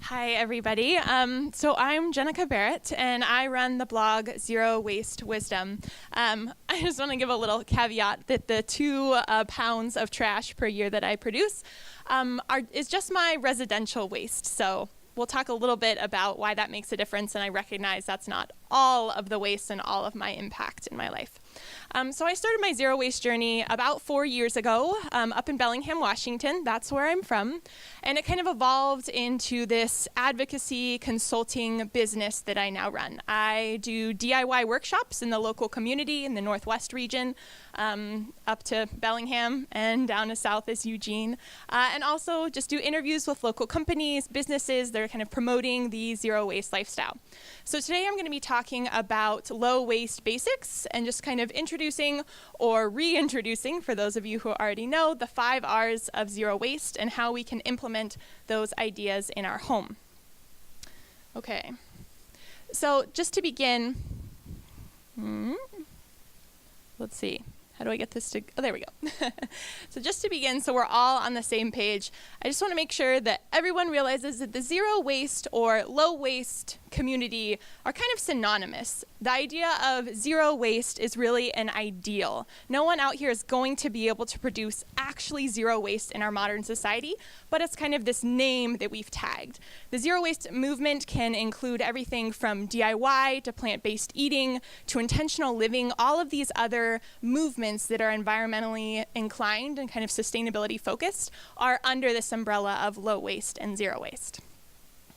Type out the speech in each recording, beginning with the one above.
Hi, everybody. So I'm Jenica Barrett, and I run the blog Zero Waste Wisdom. I just want to give a little caveat that the 2 pounds of trash per year that I produce is just my residential waste. So we'll talk a little bit about why that makes a difference, and I recognize that's not all of the waste and all of my impact in my life. So I started my zero waste journey about 4 years ago up in Bellingham, Washington. That's where I'm from. And it kind of evolved into this advocacy consulting business that I now run. I do DIY workshops in the local community in the Northwest region, up to Bellingham and down as south as Eugene. And also just do interviews with local companies, businesses that are kind of promoting the zero waste lifestyle. So today I'm going to be talking about low waste basics and just kind of introducing or reintroducing, for those of you who already know, the 5 R's of zero waste and how we can implement those ideas in our home. Okay, so just to begin, let's see. How do I get this to, oh, there we go. So just to begin, so we're all on the same page, I just want to make sure that everyone realizes that the zero waste or low waste community are kind of synonymous. The idea of zero waste is really an ideal. No one out here is going to be able to produce actually zero waste in our modern society, but it's kind of this name that we've tagged. The zero waste movement can include everything from DIY to plant-based eating to intentional living. All of these other movements that are environmentally inclined and kind of sustainability focused are under this umbrella of low waste and zero waste.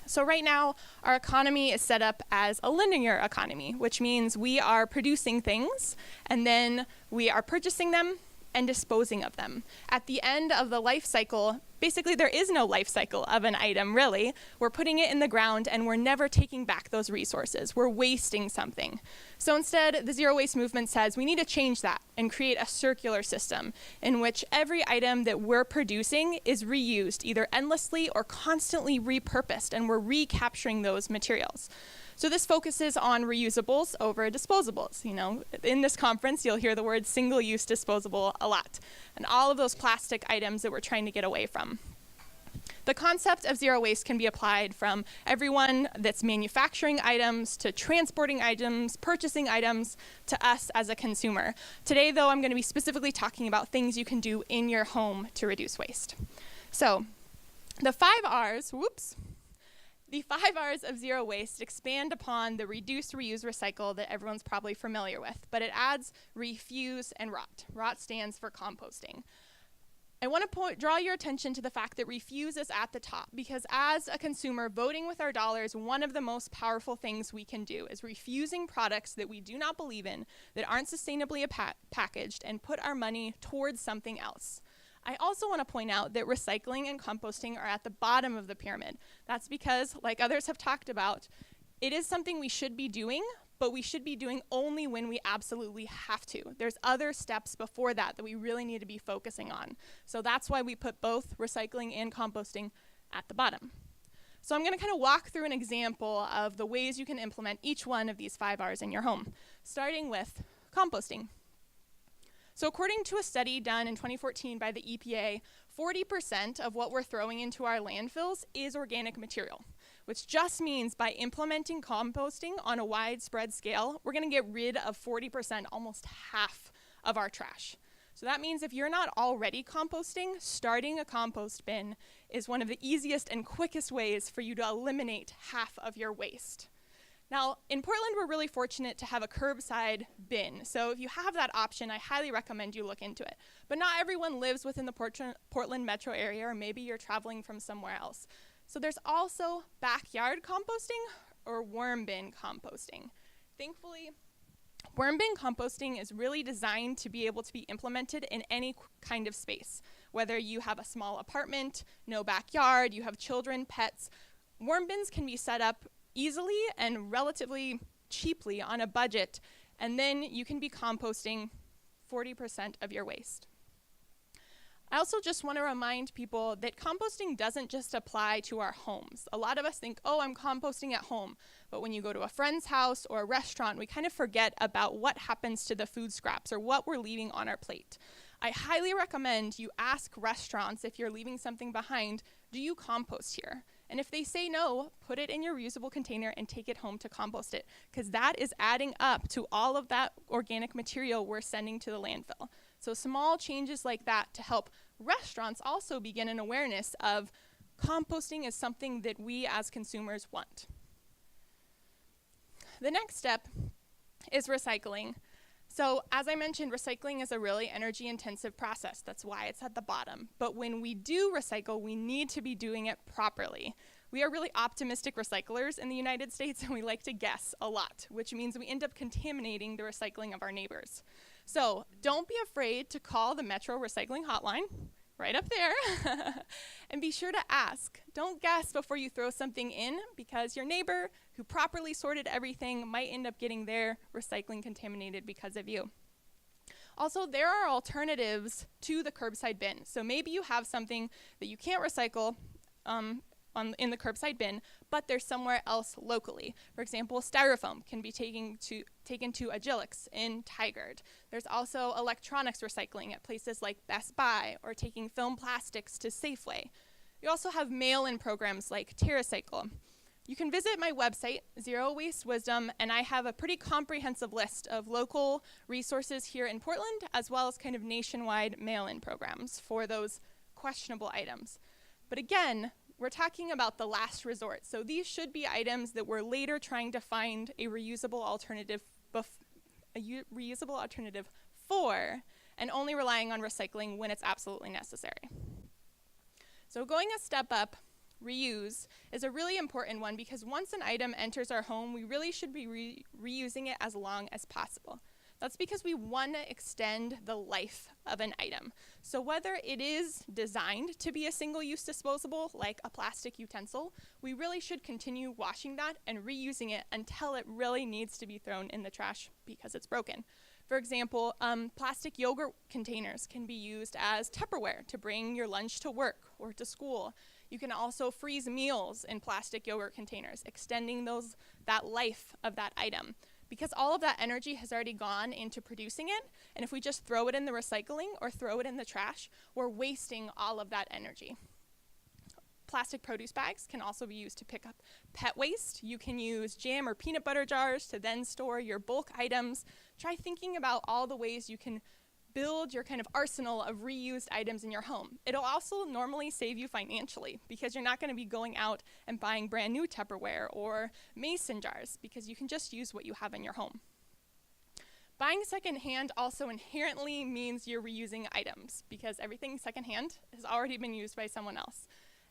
So right now, our economy is set up as a linear economy, which means we are producing things and then we are purchasing them and disposing of them. At the end of the life cycle, basically there is no life cycle of an item, really. We're putting it in the ground and we're never taking back those resources. We're wasting something. So instead, the zero waste movement says we need to change that and create a circular system in which every item that we're producing is reused, either endlessly or constantly repurposed, and we're recapturing those materials. So this focuses on reusables over disposables. You know, in this conference, you'll hear the word single-use disposable a lot, and all of those plastic items that we're trying to get away from. The concept of zero waste can be applied from everyone that's manufacturing items to transporting items, purchasing items, to us as a consumer. Today, though, I'm going to be specifically talking about things you can do in your home to reduce waste. So the 5 R's, The 5 R's of zero waste expand upon the reduce, reuse, recycle that everyone's probably familiar with, but it adds refuse and rot. Rot stands for composting. I want to draw your attention to the fact that refuse is at the top, because as a consumer voting with our dollars, one of the most powerful things we can do is refusing products that we do not believe in, that aren't sustainably packaged, and put our money towards something else. I also want to point out that recycling and composting are at the bottom of the pyramid. That's because, like others have talked about, it is something we should be doing, but we should be doing only when we absolutely have to. There's other steps before that that we really need to be focusing on. So that's why we put both recycling and composting at the bottom. So I'm going to kind of walk through an example of the ways you can implement each one of these 5 R's in your home, starting with composting. So according to a study done in 2014 by the EPA, 40% of what we're throwing into our landfills is organic material, which just means by implementing composting on a widespread scale, we're going to get rid of 40%, almost half of our trash. So that means if you're not already composting, starting a compost bin is one of the easiest and quickest ways for you to eliminate half of your waste. Now, in Portland, we're really fortunate to have a curbside bin. So if you have that option, I highly recommend you look into it. But not everyone lives within the Portland metro area, or maybe you're traveling from somewhere else. So there's also backyard composting or worm bin composting. Thankfully, worm bin composting is really designed to be able to be implemented in any kind of space. Whether you have a small apartment, no backyard, you have children, pets, worm bins can be set up easily and relatively cheaply on a budget, and then you can be composting 40% of your waste. I also just want to remind people that composting doesn't just apply to our homes. A lot of us think, oh, I'm composting at home. But when you go to a friend's house or a restaurant, we kind of forget about what happens to the food scraps or what we're leaving on our plate. I highly recommend you ask restaurants, if you're leaving something behind, do you compost here? And if they say no, put it in your reusable container and take it home to compost it, because that is adding up to all of that organic material we're sending to the landfill. So small changes like that to help restaurants also begin an awareness of composting is something that we as consumers want. The next step is recycling. So as I mentioned, recycling is a really energy intensive process. That's why it's at the bottom. But when we do recycle, we need to be doing it properly. We are really optimistic recyclers in the United States, and we like to guess a lot, which means we end up contaminating the recycling of our neighbors. So don't be afraid to call the Metro Recycling Hotline, right up there, and be sure to ask. Don't guess before you throw something in, because your neighbor who properly sorted everything might end up getting their recycling contaminated because of you. Also, there are alternatives to the curbside bin. So maybe you have something that you can't recycle in the curbside bin, but there's somewhere else locally. For example, styrofoam can be taken to Agilix in Tigard. There's also electronics recycling at places like Best Buy, or taking film plastics to Safeway. You also have mail-in programs like TerraCycle. You can visit my website, Zero Waste Wisdom, and I have a pretty comprehensive list of local resources here in Portland, as well as kind of nationwide mail-in programs for those questionable items. But again, we're talking about the last resort. So these should be items that we're later trying to find a reusable alternative for, and only relying on recycling when it's absolutely necessary. So going a step up, reuse is a really important one, because once an item enters our home, we really should be reusing it as long as possible. That's because we want to extend the life of an item. So whether it is designed to be a single-use disposable, like a plastic utensil, we really should continue washing that and reusing it until it really needs to be thrown in the trash because it's broken. For example, plastic yogurt containers can be used as Tupperware to bring your lunch to work or to school. You can also freeze meals in plastic yogurt containers, extending that life of that item. Because all of that energy has already gone into producing it, and if we just throw it in the recycling or throw it in the trash, we're wasting all of that energy. Plastic produce bags can also be used to pick up pet waste. You can use jam or peanut butter jars to then store your bulk items. Try thinking about all the ways you can build your kind of arsenal of reused items in your home. It'll also normally save you financially, because you're not going to be going out and buying brand new Tupperware or mason jars, because you can just use what you have in your home. Buying secondhand also inherently means you're reusing items, because everything secondhand has already been used by someone else.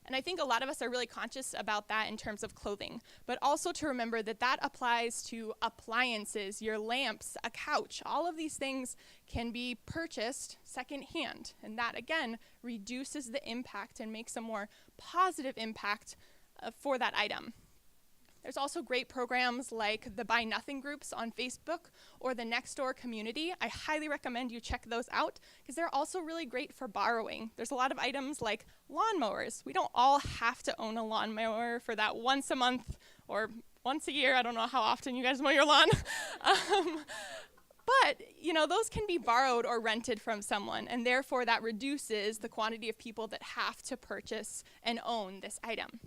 And I think a lot of us are really conscious about that in terms of clothing, but also to remember that that applies to appliances, your lamps, a couch. All of these things can be purchased secondhand, and that again reduces the impact and makes a more positive impact for that item. There's also great programs like the Buy Nothing groups on Facebook or the Nextdoor community. I highly recommend you check those out, because they're also really great for borrowing. There's a lot of items like lawnmowers. We don't all have to own a lawnmower for that once a month or once a year. I don't know how often you guys mow your lawn. But, those can be borrowed or rented from someone, and therefore that reduces the quantity of people that have to purchase and own this item.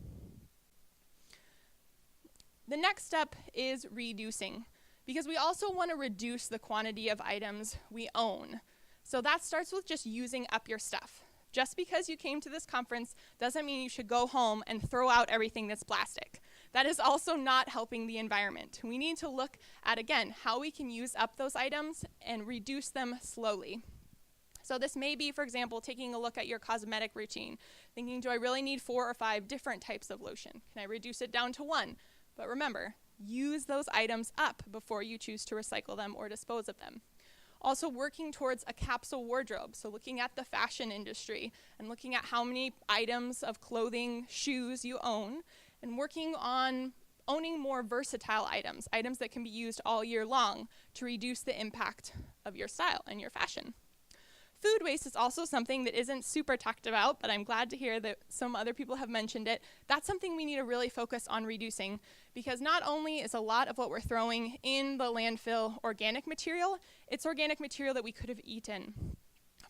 The next step is reducing, because we also want to reduce the quantity of items we own. So that starts with just using up your stuff. Just because you came to this conference doesn't mean you should go home and throw out everything that's plastic. That is also not helping the environment. We need to look at, again, how we can use up those items and reduce them slowly. So this may be, for example, taking a look at your cosmetic routine, thinking, do I really need 4 or 5 different types of lotion? Can I reduce it down to 1? But remember, use those items up before you choose to recycle them or dispose of them. Also working towards a capsule wardrobe, so looking at the fashion industry and looking at how many items of clothing, shoes you own, and working on owning more versatile items that can be used all year long to reduce the impact of your style and your fashion. Food waste is also something that isn't super talked about, but I'm glad to hear that some other people have mentioned it. That's something we need to really focus on reducing, because not only is a lot of what we're throwing in the landfill organic material, it's organic material that we could have eaten.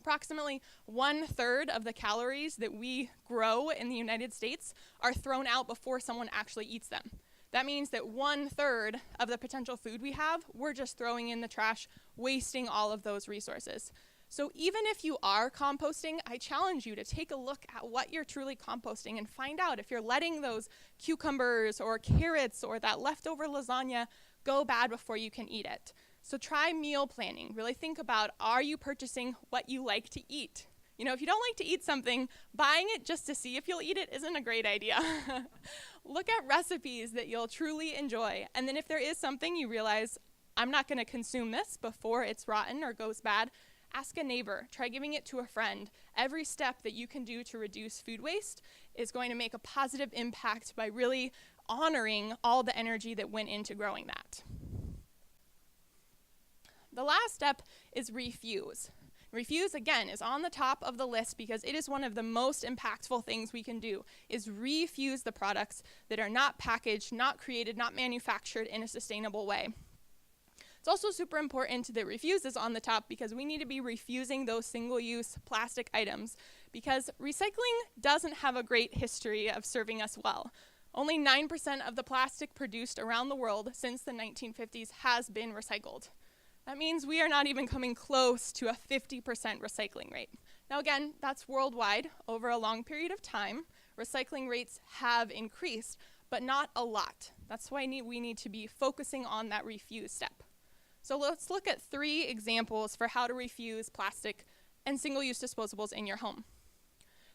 Approximately 1/3 of the calories that we grow in the United States are thrown out before someone actually eats them. That means that 1/3 of the potential food we have, we're just throwing in the trash, wasting all of those resources. So even if you are composting, I challenge you to take a look at what you're truly composting and find out if you're letting those cucumbers or carrots or that leftover lasagna go bad before you can eat it. So try meal planning. Really think about, are you purchasing what you like to eat? You know, if you don't like to eat something, buying it just to see if you'll eat it isn't a great idea. Look at recipes that you'll truly enjoy. And then if there is something you realize, I'm not going to consume this before it's rotten or goes bad, ask a neighbor. Try giving it to a friend. Every step that you can do to reduce food waste is going to make a positive impact by really honoring all the energy that went into growing that. The last step is refuse. Refuse, again, is on the top of the list because it is one of the most impactful things we can do, is refuse the products that are not packaged, not created, not manufactured in a sustainable way. It's also super important that refuse is on the top because we need to be refusing those single-use plastic items because recycling doesn't have a great history of serving us well. Only 9% of the plastic produced around the world since the 1950s has been recycled. That means we are not even coming close to a 50% recycling rate. Now again, that's worldwide. Over a long period of time, recycling rates have increased, but not a lot. That's why we need to be focusing on that refuse step. So let's look at 3 examples for how to refuse plastic and single-use disposables in your home.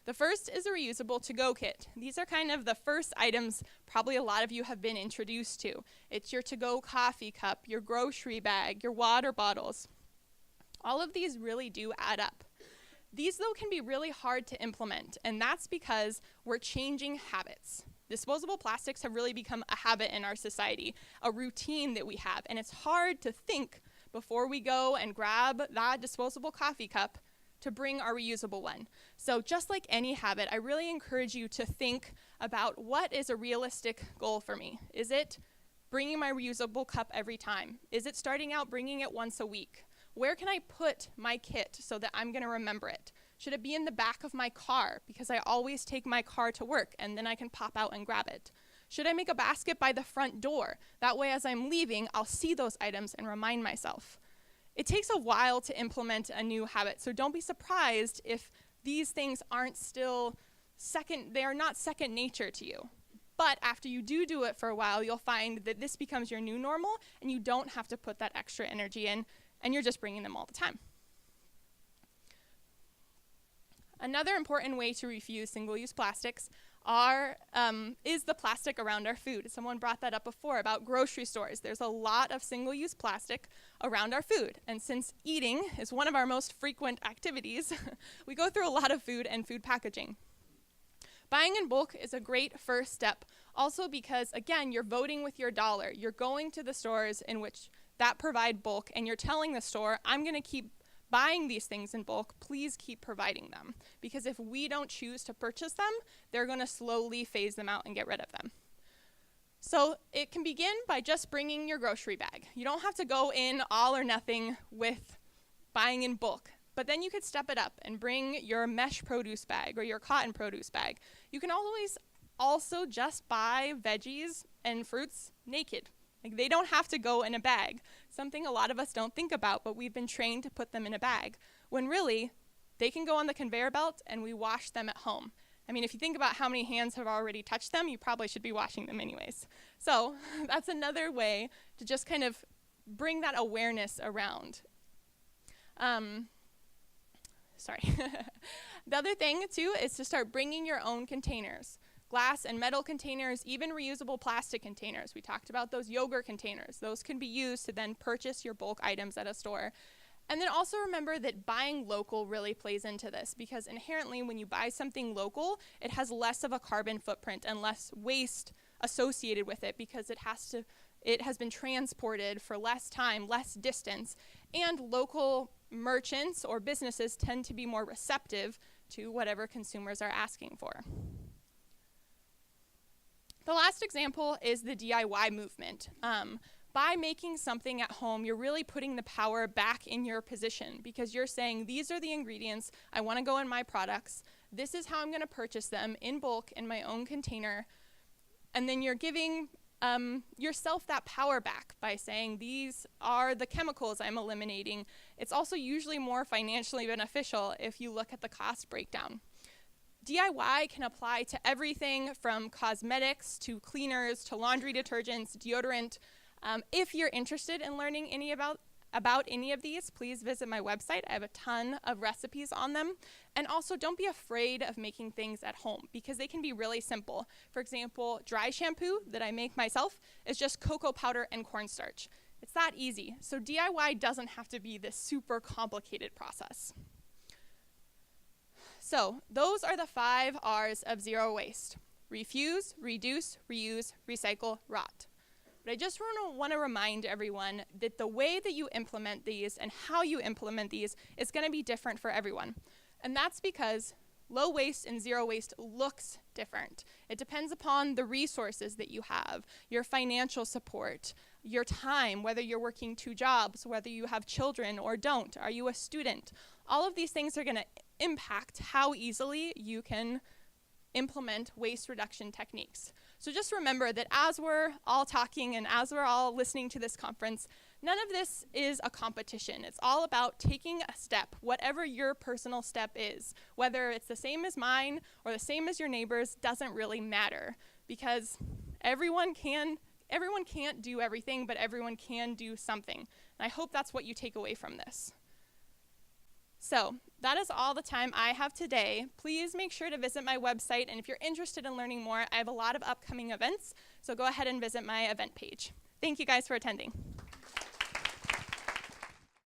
The first is a reusable to-go kit. These are kind of the first items probably a lot of you have been introduced to. It's your to-go coffee cup, your grocery bag, your water bottles. All of these really do add up. These, though, can be really hard to implement, and that's because we're changing habits. Disposable plastics have really become a habit in our society, a routine that we have, and it's hard to think before we go and grab that disposable coffee cup to bring our reusable one. So just like any habit, I really encourage you to think about what is a realistic goal for me. Is it bringing my reusable cup every time? Is it starting out bringing it once a week? Where can I put my kit so that I'm going to remember it? Should it be in the back of my car because I always take my car to work and then I can pop out and grab it? Should I make a basket by the front door? That way as I'm leaving, I'll see those items and remind myself. It takes a while to implement a new habit, so don't be surprised if these things aren't still they are not second nature to you. But after you do it for a while, you'll find that this becomes your new normal and you don't have to put that extra energy in and you're just bringing them all the time. Another important way to refuse single-use plastics is the plastic around our food. Someone brought that up before about grocery stores. There's a lot of single-use plastic around our food. And since eating is one of our most frequent activities, we go through a lot of food and food packaging. Buying in bulk is a great first step. Also because, again, you're voting with your dollar. You're going to the stores in which that provide bulk, and you're telling the store, I'm going to keep buying these things in bulk, please keep providing them. Because if we don't choose to purchase them, they're going to slowly phase them out and get rid of them. So it can begin by just bringing your grocery bag. You don't have to go in all or nothing with buying in bulk. But then you could step it up and bring your mesh produce bag or your cotton produce bag. You can always also just buy veggies and fruits naked. Like, they don't have to go in a bag. Something a lot of us don't think about, but we've been trained to put them in a bag. When really, they can go on the conveyor belt and we wash them at home. I mean, if you think about how many hands have already touched them, you probably should be washing them anyways. So that's another way to just kind of bring that awareness around. The other thing, too, is to start bringing your own containers. Glass and metal containers, even reusable plastic containers. We talked about those yogurt containers. Those can be used to then purchase your bulk items at a store. And then also remember that buying local really plays into this, because inherently when you buy something local, it has less of a carbon footprint and less waste associated with it because it has been transported for less time, less distance, and local merchants or businesses tend to be more receptive to whatever consumers are asking for. The last example is the DIY movement. By making something at home, you're really putting the power back in your position, because you're saying, these are the ingredients I want to go in my products. This is how I'm going to purchase them in bulk in my own container. And then you're giving yourself that power back by saying, these are the chemicals I'm eliminating. It's also usually more financially beneficial if you look at the cost breakdown. DIY can apply to everything from cosmetics to cleaners to laundry detergents, deodorant. If you're interested in learning about any of these, please visit my website. I have a ton of recipes on them. And also, don't be afraid of making things at home, because they can be really simple. For example, dry shampoo that I make myself is just cocoa powder and cornstarch. It's that easy. So DIY doesn't have to be this super complicated process. So those are the 5 R's of zero waste: refuse, reduce, reuse, recycle, rot. But I just want to remind everyone that the way that you implement these and how you implement these is going to be different for everyone. And that's because low waste and zero waste looks different. It depends upon the resources that you have, your financial support, your time, whether you're working 2 jobs, whether you have children or don't, are you a student? All of these things are going to impact how easily you can implement waste reduction techniques. So just remember that as we're all talking and as we're all listening to this conference, none of this is a competition. It's all about taking a step, whatever your personal step is. Whether it's the same as mine or the same as your neighbor's doesn't really matter, because everyone can't do everything, but everyone can do something. And I hope that's what you take away from this. So that is all the time I have today. Please make sure to visit my website, and if you're interested in learning more, I have a lot of upcoming events, so go ahead and visit my event page. Thank you guys for attending.